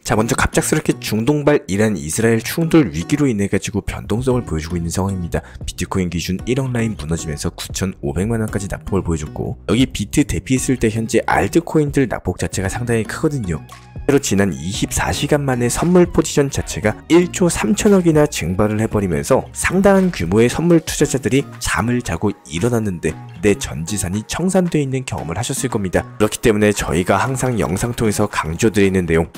자, 먼저 갑작스럽게 중동발 이란 이스라엘 충돌 위기로 인해 가지고 변동성을 보여주고 있는 상황입니다. 비트코인 기준 1억 라인 무너지면서 9,500만원까지 낙폭을 보여줬고, 여기 비트 대비했을 때 현재 알트코인들 낙폭 자체가 상당히 크거든요. 실제로 지난 24시간 만에 선물 포지션 자체가 1조 3천억이나 증발을 해버리면서 상당한 규모의 선물 투자자들이 잠을 자고 일어났는데 내 전지산이 청산되어 있는 경험을 하셨을 겁니다. 그렇기 때문에 저희가 항상 영상 통해서 강조드리는 내용,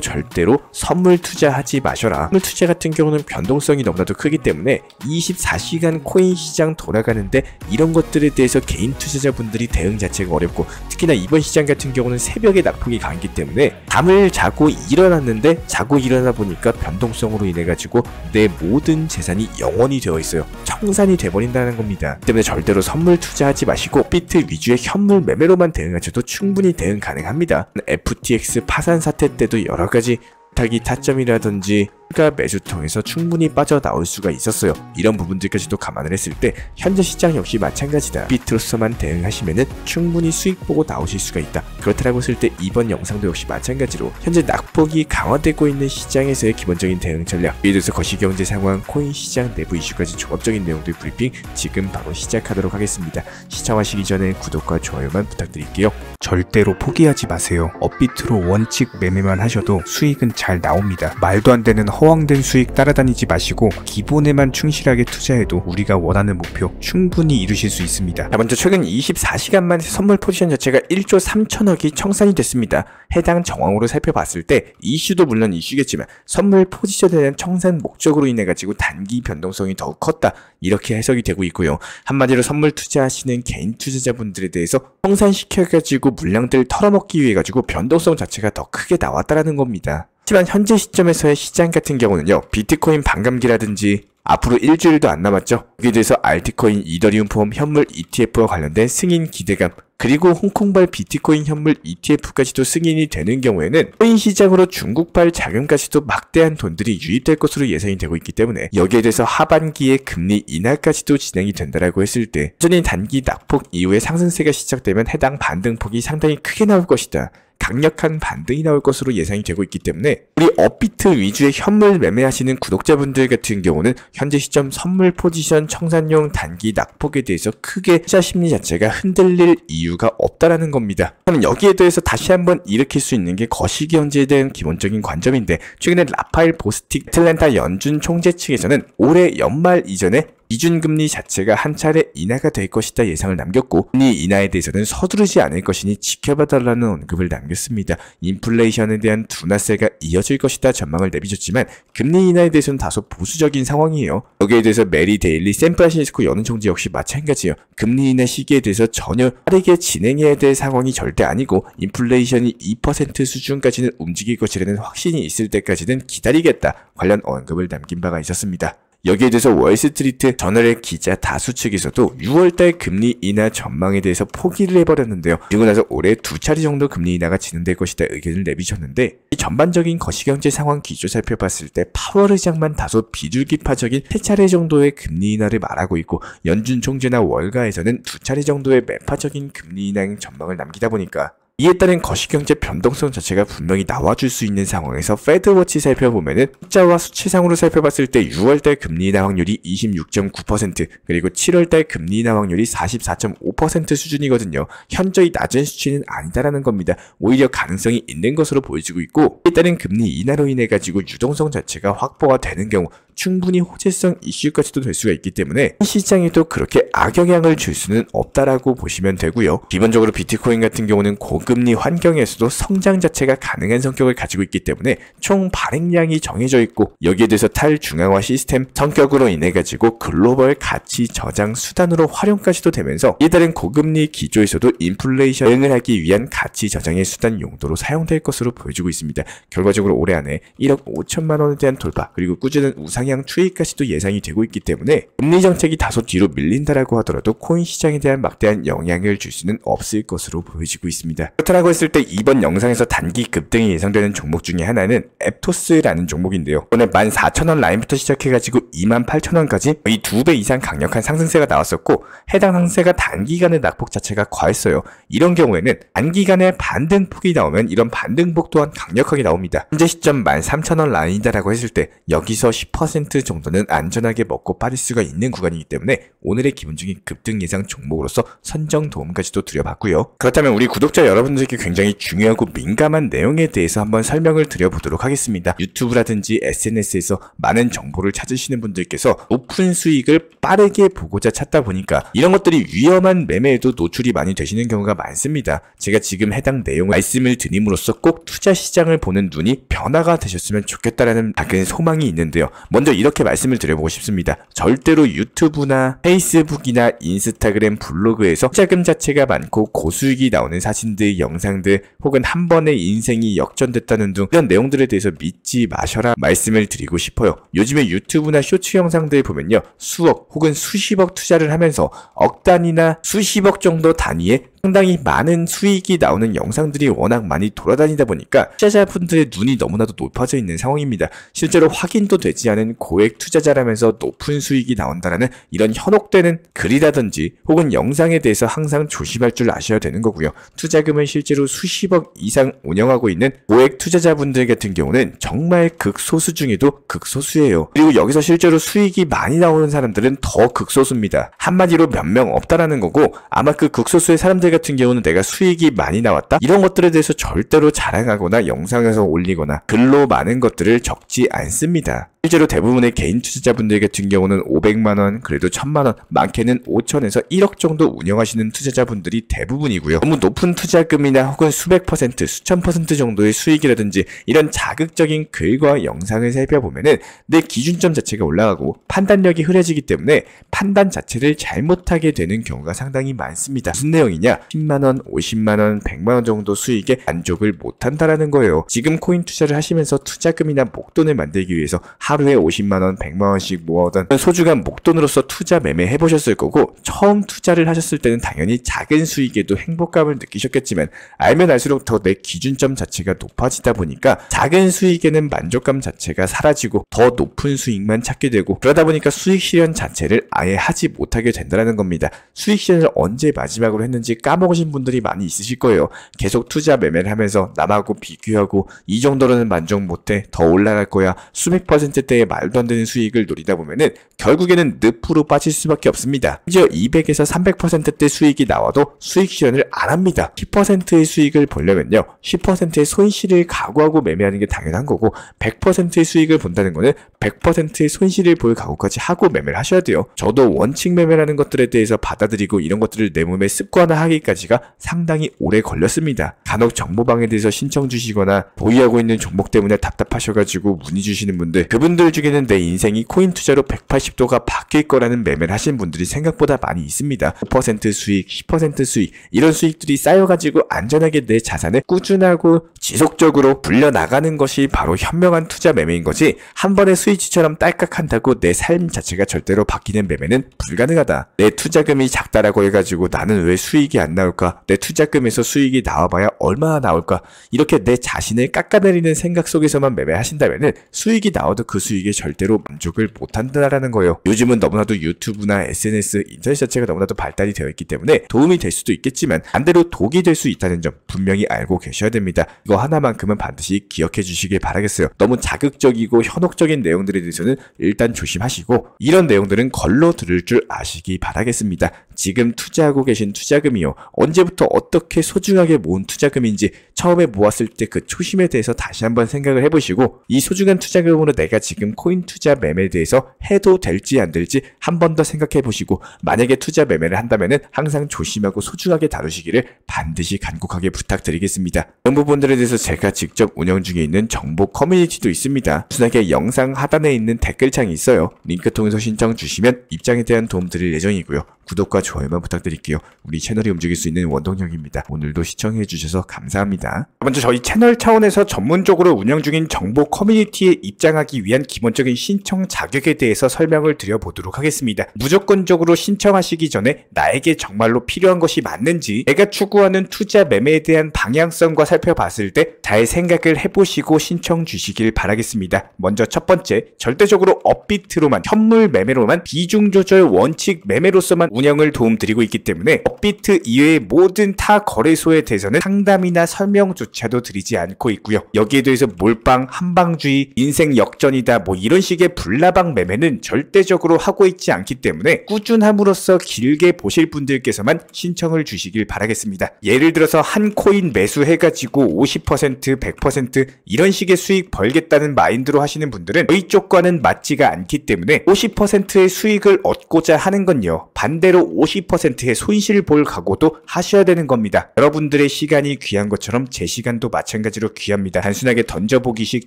절대로 선물 투자하지 마셔라. 선물 투자 같은 경우는 변동성이 너무나도 크기 때문에 24시간 코인 시장 돌아가는데 이런 것들에 대해서 개인 투자자분들이 대응 자체가 어렵고, 특히나 이번 시장 같은 경우는 새벽에 낙폭이 강하기 때문에 잠을 자고 일어났는데 자고 일어나 보니까 변동성으로 인해 가지고 내 모든 재산이 영원이 되어 있어요. 청산이 돼버린다는 겁니다. 때문에 절대로 선물 투자하지 마시고 비트 위주의 현물 매매로만 대응하셔도 충분히 대응 가능합니다. FTX 파산 사태 때도 여러가지 타기 타점이라든지 가 매수 통해서 충분히 빠져나올 수가 있었어요. 이런 부분들까지도 감안을 했을 때 현재 시장 역시 마찬가지다. 비트로서만 대응하시면은 충분히 수익 보고 나오실 수가 있다. 그렇다고 했을 때 이번 영상도 역시 마찬가지로 현재 낙폭이 강화되고 있는 시장에서의 기본적인 대응 전략, 이에 대해서 거시경제 상황, 코인 시장 내부 이슈까지 종합적인 내용들 브리핑 지금 바로 시작하도록 하겠습니다. 시청하시기 전에 구독과 좋아요만 부탁드릴게요. 절대로 포기하지 마세요. 업비트로 원칙 매매만 하셔도 수익은 잘 나옵니다. 말도 안 되는 허황된 수익 따라다니지 마시고 기본에만 충실하게 투자해도 우리가 원하는 목표 충분히 이루실 수 있습니다. 자, 먼저 최근 24시간 만에 선물 포지션 자체가 1조 3천억이 청산이 됐습니다. 해당 정황으로 살펴봤을 때 이슈도 물론 이슈겠지만 선물 포지션에 대한 청산 목적으로 인해 가지고 단기 변동성이 더욱 컸다, 이렇게 해석이 되고 있고요. 한마디로 선물 투자하시는 개인 투자자분들에 대해서 청산시켜가지고 물량들 털어먹기 위해 가지고 변동성 자체가 더 크게 나왔다라는 겁니다. 하지만 현재 시점에서의 시장 같은 경우는요, 비트코인 반감기라든지 앞으로 일주일도 안 남았죠. 여기에 대해서 알트코인, 이더리움 포함 현물 ETF와 관련된 승인 기대감, 그리고 홍콩발 비트코인 현물 ETF까지도 승인이 되는 경우에는 코인 시장으로 중국발 자금까지도 막대한 돈들이 유입될 것으로 예상이 되고 있기 때문에 여기에 대해서 하반기에 금리 인하까지도 진행이 된다라고 했을 때 여전히 단기 낙폭 이후에 상승세가 시작되면 해당 반등폭이 상당히 크게 나올 것이다. 강력한 반등이 나올 것으로 예상이 되고 있기 때문에 우리 업비트 위주의 현물 매매하시는 구독자분들 같은 경우는 현재 시점 선물 포지션 청산용 단기 낙폭에 대해서 크게 투자 심리 자체가 흔들릴 이유가 없다라는 겁니다. 그러면 여기에 대해서 다시 한번 일으킬 수 있는 게 거시경제에 대한 기본적인 관점인데, 최근에 라파엘 보스틱 애틀랜타 연준 총재 측에서는 올해 연말 이전에 기준금리 자체가 한 차례 인하가 될 것이다 예상을 남겼고, 금리 인하에 대해서는 서두르지 않을 것이니 지켜봐달라는 언급을 남겼습니다. 인플레이션에 대한 둔화세가 이어질 것이다 전망을 내비쳤지만 금리 인하에 대해서는 다소 보수적인 상황이에요. 여기에 대해서 메리 데일리 샌프란시스코 연은 총재 역시 마찬가지예요. 금리 인하 시기에 대해서 전혀 빠르게 진행해야 될 상황이 절대 아니고 인플레이션이 2% 수준까지는 움직일 것이라는 확신이 있을 때까지는 기다리겠다 관련 언급을 남긴 바가 있었습니다. 여기에 대해서 월스트리트 저널의 기자 다수 측에서도 6월달 금리 인하 전망에 대해서 포기를 해버렸는데요. 그리고 나서 올해 2차례 정도 금리 인하가 진행될 것이다 의견을 내비쳤는데, 이 전반적인 거시경제 상황 기조 살펴봤을 때 파월 의장만 다소 비둘기파적인 3차례 정도의 금리 인하를 말하고 있고, 연준 총재나 월가에서는 2차례 정도의 매파적인 금리 인하 전망을 남기다 보니까 이에 따른 거시경제 변동성 자체가 분명히 나와줄 수 있는 상황에서 패드워치 살펴보면은 숫자와 수치상으로 살펴봤을 때 6월달 금리 인하 확률이 26.9%, 그리고 7월달 금리 인하 확률이 44.5% 수준이거든요. 현저히 낮은 수치는 아니다라는 겁니다. 오히려 가능성이 있는 것으로 보여지고 있고, 이에 따른 금리 인하로 인해 가지고 유동성 자체가 확보가 되는 경우 충분히 호재성 이슈까지도 될 수가 있기 때문에 시장에도 그렇게 악영향을 줄 수는 없다라고 보시면 되고요. 기본적으로 비트코인 같은 경우는 고금리 환경에서도 성장 자체가 가능한 성격을 가지고 있기 때문에 총 발행량이 정해져 있고, 여기에 대해서 탈중앙화 시스템 성격으로 인해 가지고 글로벌 가치 저장 수단으로 활용까지도 되면서 이에 따른 고금리 기조에서도 인플레이션 대응을 하기 위한 가치 저장의 수단 용도로 사용될 것으로 보여지고 있습니다. 결과적으로 올해 안에 1억 5천만 원에 대한 돌파, 그리고 꾸준한 우상향 우상향 추이까지도 예상이 되고 있기 때문에 금리 정책이 다소 뒤로 밀린다라고 하더라도 코인 시장에 대한 막대한 영향을 줄 수는 없을 것으로 보여지고 있습니다. 그렇다고 했을 때 이번 영상에서 단기 급등이 예상되는 종목 중에 하나는 앱토스라는 종목인데요. 오늘 14,000원 라인부터 시작해가지고 28,000원까지 거의 2배 이상 강력한 상승세가 나왔었고 해당 상승세가 단기간의 낙폭 자체가 과했어요. 이런 경우에는 단기간에 반등폭이 나오면 이런 반등폭 또한 강력하게 나옵니다. 현재 시점 13,000원 라인이다라고 했을 때 여기서 10% 정도는 안전하게 먹고 빠질 수가 있는 구간이기 때문에 오늘의 기본적인 급등 예상 종목으로서 선정 도움까지도 드려봤고요. 그렇다면 우리 구독자 여러분들께 굉장히 중요하고 민감한 내용에 대해서 한번 설명을 드려보도록 하겠습니다. 유튜브라든지 SNS에서 많은 정보를 찾으시는 분들께서 높은 수익을 빠르게 보고자 찾다 보니까 이런 것들이 위험한 매매에도 노출이 많이 되시는 경우가 많습니다. 제가 지금 해당 내용을 말씀을 드림으로써 꼭 투자 시장을 보는 눈이 변화가 되셨으면 좋겠다라는 작은 소망이 있는데요. 먼저 이렇게 말씀을 드려보고 싶습니다. 절대로 유튜브나 페이스북이나 인스타그램, 블로그에서 투자금 자체가 많고 고수익이 나오는 사진들, 영상들 혹은 한 번에 인생이 역전됐다는 등 이런 내용들에 대해서 믿지 마셔라 말씀을 드리고 싶어요. 요즘에 유튜브나 쇼츠 영상들 보면요. 수억 혹은 수십억 투자를 하면서 억 단위나 수십억 정도 단위의 상당히 많은 수익이 나오는 영상들이 워낙 많이 돌아다니다 보니까 투자자분들의 눈이 너무나도 높아져 있는 상황입니다. 실제로 확인도 되지 않은 고액 투자자라면서 높은 수익이 나온다라는 이런 현혹되는 글이라든지 혹은 영상에 대해서 항상 조심할 줄 아셔야 되는 거고요. 투자금을 실제로 수십억 이상 운영하고 있는 고액 투자자분들 같은 경우는 정말 극소수 중에도 극소수예요. 그리고 여기서 실제로 수익이 많이 나오는 사람들은 더 극소수입니다. 한마디로 몇 명 없다라는 거고 아마 그 극소수의 사람들 같은 경우는 내가 수익이 많이 나왔다? 이런 것들에 대해서 절대로 자랑하거나 영상에서 올리거나 글로 많은 것들을 적지 않습니다. 실제로 대부분의 개인 투자자분들 같은 경우는 500만원, 그래도 1000만원, 많게는 5천에서 1억 정도 운영하시는 투자자분들이 대부분이고요. 너무 높은 투자금이나 혹은 수백 퍼센트, 수천 퍼센트 정도의 수익이라든지 이런 자극적인 글과 영상을 살펴보면은 내 기준점 자체가 올라가고 판단력이 흐려지기 때문에 판단 자체를 잘못하게 되는 경우가 상당히 많습니다. 무슨 내용이냐? 10만원, 50만원, 100만원 정도 수익에 만족을 못한다라는 거예요. 지금 코인 투자를 하시면서 투자금이나 목돈을 만들기 위해서 하루에 50만원, 100만원씩 모아오던 소중한 목돈으로서 투자 매매 해보셨을 거고 처음 투자를 하셨을 때는 당연히 작은 수익에도 행복감을 느끼셨겠지만 알면 알수록 더 내 기준점 자체가 높아지다 보니까 작은 수익에는 만족감 자체가 사라지고 더 높은 수익만 찾게 되고 그러다 보니까 수익 실현 자체를 아예 하지 못하게 된다는 겁니다. 수익 실현을 언제 마지막으로 했는지 까먹으신 분들이 많이 있으실 거예요. 계속 투자 매매를 하면서 남하고 비교하고 이 정도로는 만족 못해, 더 올라갈 거야, 수백 %대의 말도 안 되는 수익을 노리다 보면은 결국에는 늪으로 빠질 수밖에 없습니다. 심지어 200에서 300%대 수익이 나와도 수익 실현을 안 합니다. 10%의 수익을 보려면요 10%의 손실을 각오하고 매매하는 게 당연한 거고 100%의 수익을 본다는 거는 100%의 손실을 볼 각오까지 하고 매매를 하셔야 돼요. 저도 원칙 매매라는 것들에 대해서 받아들이고 이런 것들을 내 몸에 습관화하기까지가 상당히 오래 걸렸습니다. 간혹 정보방에 대해서 신청 주시거나 보유하고 있는 종목 때문에 답답하셔가지고 문의 주시는 분들, 그분들 중에는 내 인생이 코인 투자로 180도가 바뀔 거라는 매매를 하신 분들이 생각보다 많이 있습니다. 5% 수익, 10% 수익 이런 수익들이 쌓여가지고 안전하게 내 자산을 꾸준하고 지속적으로 불려나가는 것이 바로 현명한 투자 매매인 거지 한 번에 스위치처럼 딸깍 한다고 내 삶 자체가 절대로 바뀌는 매매는 불가능하다. 내 투자금이 작다라고 해가지고 나는 왜 수익이 안 나올까? 내 투자금에서 수익이 나와봐야 얼마나 나올까? 이렇게 내 자신을 깎아내리는 생각 속에서만 매매하신다면은 수익이 나와도 그 수익에 절대로 만족을 못한다라는 거예요. 요즘은 너무나도 유튜브나 SNS, 인터넷 자체가 너무나도 발달이 되어 있기 때문에 도움이 될 수도 있겠지만 반대로 독이 될 수 있다는 점 분명히 알고 계셔야 됩니다. 이거 하나만큼은 반드시 기억해 주시길 바라겠어요. 너무 자극적이고 현혹적인 내용들에 대해서는 일단 조심하시고 이런 내용들은 걸러 들을 줄 아시기 바라겠습니다. 지금 투자하고 계신 투자금이요. 언제부터 어떻게 소중하게 모은 투자금인지 처음에 모았을 때 그 초심에 대해서 다시 한번 생각을 해보시고 이 소중한 투자금으로 내가 지금 코인 투자 매매에 대해서 해도 될지 안 될지 한 번 더 생각해 보시고 만약에 투자 매매를 한다면은 항상 조심하고 소중하게 다루시기를 반드시 간곡하게 부탁드리겠습니다. 이런 부분들에 대해서 제가 직접 운영 중에 있는 정보 커뮤니티도 있습니다. 순하게 영상 하단에 있는 댓글창이 있어요. 링크 통해서 신청 주시면 입장에 대한 도움 드릴 예정이고요. 구독과 좋아요만 부탁드릴게요. 우리 채널이 움직일 수 있는 원동력입니다. 오늘도 시청해주셔서 감사합니다. 먼저 저희 채널 차원에서 전문적으로 운영 중인 정보 커뮤니티에 입장하기 위한 기본적인 신청 자격에 대해서 설명을 드려보도록 하겠습니다. 무조건적으로 신청하시기 전에 나에게 정말로 필요한 것이 맞는지, 내가 추구하는 투자 매매에 대한 방향성과 살펴봤을 때 잘 생각을 해보시고 신청 주시길 바라겠습니다. 먼저 첫 번째, 절대적으로 업비트로만, 현물 매매로만, 비중 조절 원칙 매매로서만 운영을 도움드리고 있기 때문에 업비트 이외의 모든 타 거래소에 대해서는 상담이나 설명조차도 드리지 않고 있고요. 여기에 대해서 몰빵, 한방주의, 인생 역전이다 뭐 이런 식의 불나방 매매는 절대적으로 하고 있지 않기 때문에 꾸준함으로써 길게 보실 분들께서만 신청을 주시길 바라겠습니다. 예를 들어서 한 코인 매수해가지고 50%, 100% 이런 식의 수익 벌겠다는 마인드로 하시는 분들은 저희 쪽과는 맞지가 않기 때문에 50%의 수익을 얻고자 하는 건요, 반대로 50%의 손실 볼 각오도 하셔야 되는 겁니다. 여러분들의 시간이 귀한 것처럼 제 시간도 마찬가지로 귀합니다. 단순하게 던져보기식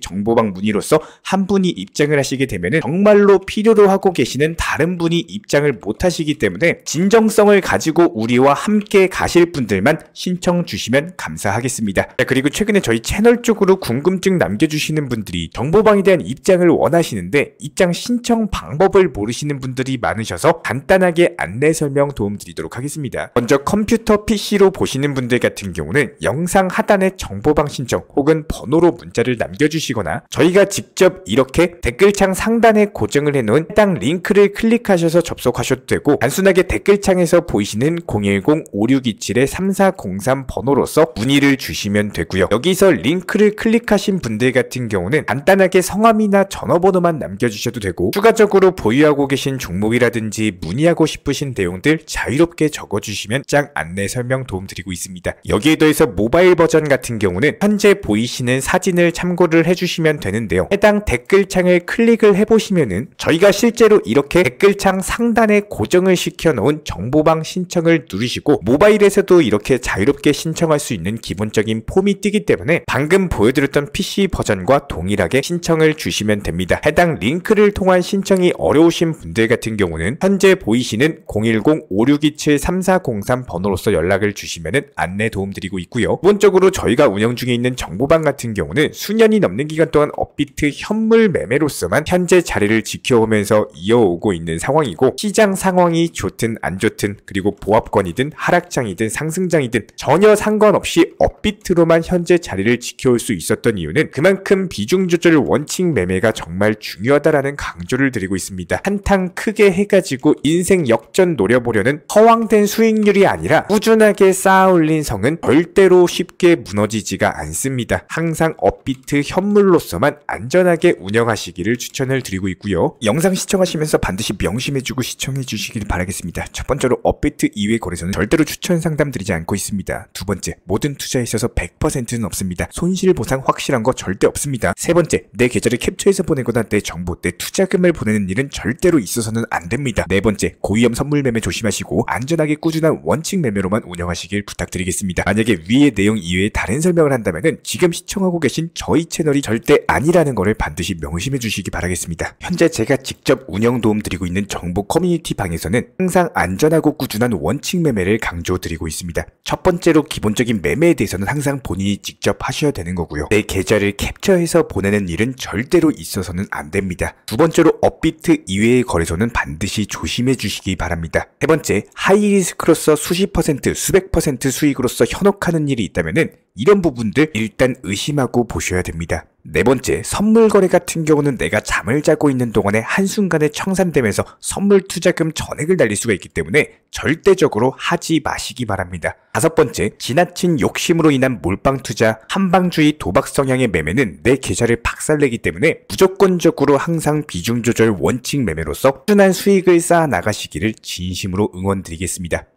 정보방 문의로서 한 분이 입장을 하시게 되면 정말로 필요로 하고 계시는 다른 분이 입장을 못 하시기 때문에 진정성을 가지고 우리와 함께 가실 분들만 신청 주시면 감사하겠습니다. 자, 그리고 최근에 저희 채널 쪽으로 궁금증 남겨주시는 분들이 정보방에 대한 입장을 원하시는데 입장 신청 방법을 모르시는 분들이 많으셔서 간단하게 안내 설명 도움드리도록 하겠습니다. 먼저 컴퓨터 PC로 보시는 분들 같은 경우는 영상 하단에 정보방 신청 혹은 번호로 문자를 남겨주시거나 저희가 직접 이렇게 댓글창 상단에 고정을 해놓은 해당 링크를 클릭하셔서 접속하셔도 되고, 단순하게 댓글창에서 보이시는 010-5627-3403 번호로서 문의를 주시면 되고요. 여기서 링크를 클릭하신 분들 같은 경우는 간단하게 성함이나 전화번호만 남겨주셔도 되고, 추가적으로 보유하고 계신 종목이라든지 문의하고 싶으신 내용들 자유롭게 적어주시면 짱 안내 설명 도움드리고 있습니다. 여기에 더해서 모바일 버전 같은 경우는 현재 보이시는 사진을 참고를 해주시면 되는데요. 해당 댓글창을 클릭을 해보시면은 저희가 실제로 이렇게 댓글창 상단에 고정을 시켜놓은 정보방 신청을 누르시고 모바일에서도 이렇게 자유롭게 신청할 수 있는 기본적인 폼이 뜨기 때문에 방금 보여드렸던 PC 버전과 동일하게 신청을 주시면 됩니다. 해당 링크를 통한 신청이 어려우신 분들 같은 경우는 현재 보이시는 010-5627-3403 번호로서 연락을 주시면 안내 도움드리고 있고요. 기본적으로 저희가 운영 중에 있는 정보방 같은 경우는 수년이 넘는 기간 동안 업비트 현물 매매로서만 현재 자리를 지켜오면서 이어오고 있는 상황이고, 시장 상황이 좋든 안 좋든, 그리고 보합권이든 하락장이든 상승장이든 전혀 상관없이 업비트로만 현재 자리를 지켜올 수 있었던 이유는 그만큼 비중 조절 원칙 매매가 정말 중요하다라는 강조를 드리고 있습니다. 한탕 크게 해가지고 인생 역전 노려보려는 허황된 수익률이 아니라 꾸준하게 쌓아올린 성은 절대로 쉽게 무너지지가 않습니다. 항상 업비트 현물로서만 안전하게 운영하시기를 추천을 드리고 있고요. 영상 시청하시면서 반드시 명심해주고 시청해주시길 바라겠습니다. 첫 번째로 업비트 이외 거래소는 절대로 추천 상담 드리지 않고 있습니다. 두 번째, 모든 투자에 있어서 100%는 없습니다. 손실 보상 확실한 거 절대 없습니다. 세 번째, 내 계좌를 캡처해서 보내거나 내 정보, 내 투자금을 보내는 일은 절대로 있어서는 안 됩니다. 네 번째, 고위험 선물 매매 조심하시고 안전하게 꾸준한 원칙 매매로만 운영하시길 부탁드리겠습니다. 만약에 위의 내용 이외에 다른 설명을 한다면 지금 시청하고 계신 저희 채널이 절대 아니라는 것을 반드시 명심해 주시기 바라겠습니다. 현재 제가 직접 운영 도움드리고 있는 정보 커뮤니티 방에서는 항상 안전하고 꾸준한 원칙 매매를 강조드리고 있습니다. 첫 번째로 기본적인 매매에 대해서는 항상 본인이 직접 하셔야 되는 거고요. 내 계좌를 캡처해서 보내는 일은 절대로 있어서는 안 됩니다. 두 번째로 업비트 이외의 거래소는 반드시 조심해 주시기 바랍니다. 세 번째, 하이리스크로서 수십 퍼센트, 수백 퍼센트 수익으로서 현혹하는 일이 있다면 이런 부분들 일단 의심하고 보셔야 됩니다. 네 번째, 선물 거래 같은 경우는 내가 잠을 자고 있는 동안에 한순간에 청산되면서 선물 투자금 전액을 날릴 수가 있기 때문에 절대적으로 하지 마시기 바랍니다. 다섯 번째, 지나친 욕심으로 인한 몰빵 투자, 한방주의 도박 성향의 매매는 내 계좌를 박살내기 때문에 무조건적으로 항상 비중 조절 원칙 매매로서 꾸준한 수익을 쌓아 나가시기를 진심으로 응원드리겠습니다.